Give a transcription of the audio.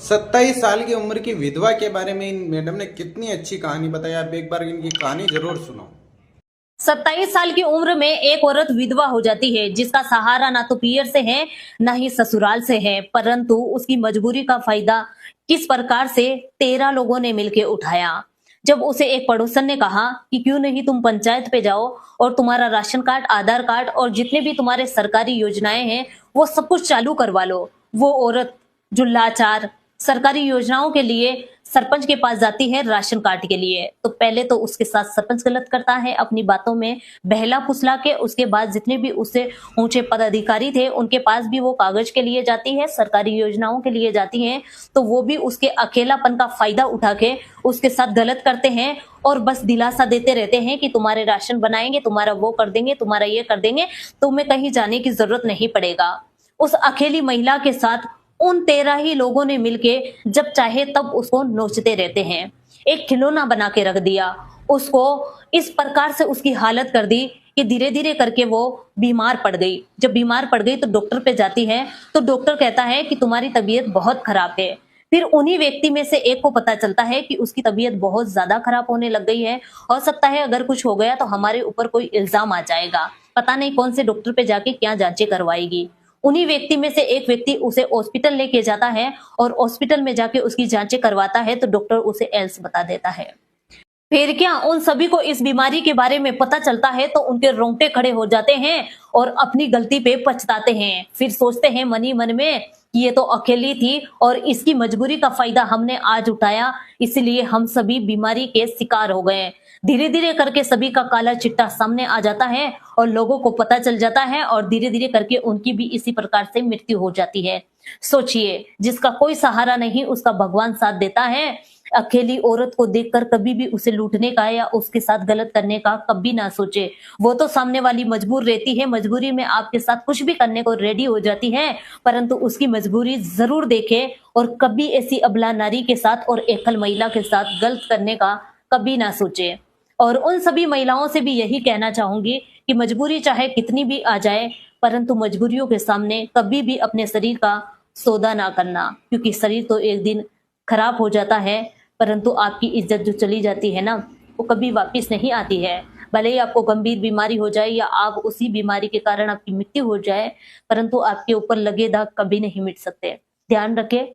27 साल की उम्र की विधवा के बारे में इन मैडम ने कितनी अच्छी कहानी बताई। आप एक बार इनकी कहानी जरूर सुनो। 27 साल की उम्र में एक औरत विधवा हो जाती है, जिसका सहारा ना तो पियर से है ना ही ससुराल से है, परंतु उसकी मजबूरी का फायदा किस प्रकार से 13 लोगों ने मिलकर उठाया। जब उसे एक पड़ोसन ने कहा कि क्यों नहीं तुम पंचायत पे जाओ और तुम्हारा राशन कार्ड, आधार कार्ड और जितने भी तुम्हारे सरकारी योजनाएं हैं वो सब कुछ चालू करवा लो। वो औरत जो लाचार सरकारी योजनाओं के लिए सरपंच के पास जाती है राशन कार्ड के लिए, तो पहले तो उसके साथ सरपंच गलत करता है, अपनी बातों में बहला फुसला के। उसके बाद जितने भी उससे ऊंचे पदाधिकारी थे उनके पास भी वो कागज के लिए जाती है, सरकारी योजनाओं के लिए जाती है, तो वो भी उसके अकेलापन का फायदा उठा के उसके साथ गलत करते हैं और बस दिलासा देते रहते हैं कि तुम्हारे राशन बनाएंगे, तुम्हारा वो कर देंगे, तुम्हारा ये कर देंगे, तुम्हें कहीं जाने की जरूरत नहीं पड़ेगा। उस अकेली महिला के साथ उन 13 ही लोगों ने मिलके जब चाहे तब उसको नोचते रहते हैं। एक खिलौना बना के रख दिया, उसको इस प्रकार से उसकी हालत कर दी कि धीरे धीरे करके वो बीमार पड़ गई। जब बीमार पड़ गई तो डॉक्टर पे जाती है, तो डॉक्टर कहता है कि तुम्हारी तबीयत बहुत खराब है। फिर उन्हीं व्यक्ति में से एक को पता चलता है कि उसकी तबीयत बहुत ज्यादा खराब होने लग गई है, हो सकता है अगर कुछ हो गया तो हमारे ऊपर कोई इल्जाम आ जाएगा, पता नहीं कौन से डॉक्टर पे जाके क्या जांचें करवाएगी। उन्हीं व्यक्ति में से एक व्यक्ति उसे हॉस्पिटल लेके जाता है और हॉस्पिटल में जाके उसकी जांचें करवाता है, तो डॉक्टर उसे एल्स बता देता है। फिर क्या उन सभी को इस बीमारी के बारे में पता चलता है तो उनके रोंगटे खड़े हो जाते हैं और अपनी गलती पे पछताते हैं। फिर सोचते हैं मन ही मन में कि ये तो अकेली थी और इसकी मजबूरी का फायदा हमने आज उठाया, इसलिए हम सभी बीमारी के शिकार हो गए। धीरे धीरे करके सभी का काला चिट्टा सामने आ जाता है और लोगों को पता चल जाता है और धीरे धीरे करके उनकी भी इसी प्रकार से मृत्यु हो जाती है। सोचिए, जिसका कोई सहारा नहीं उसका भगवान साथ देता है। अकेली औरत को देखकर कभी भी उसे लूटने का या उसके साथ गलत करने का कभी ना सोचे। वो तो सामने वाली मजबूर रहती है, मजबूरी में आपके साथ कुछ भी करने को रेडी हो जाती है, परंतु उसकी मजबूरी जरूर देखे और कभी ऐसी अबला नारी के साथ और एकल महिला के साथ गलत करने का कभी ना सोचे। और उन सभी महिलाओं से भी यही कहना चाहूंगी कि मजबूरी चाहे कितनी भी आ जाए, परंतु मजबूरियों के सामने कभी भी अपने शरीर का सौदा ना करना, क्योंकि शरीर तो एक दिन खराब हो जाता है, परंतु आपकी इज्जत जो चली जाती है ना, वो कभी वापस नहीं आती है। भले ही आपको गंभीर बीमारी हो जाए या आप उसी बीमारी के कारण आपकी मृत्यु हो जाए, परंतु आपके ऊपर लगे दाग कभी नहीं मिट सकते। ध्यान रखें।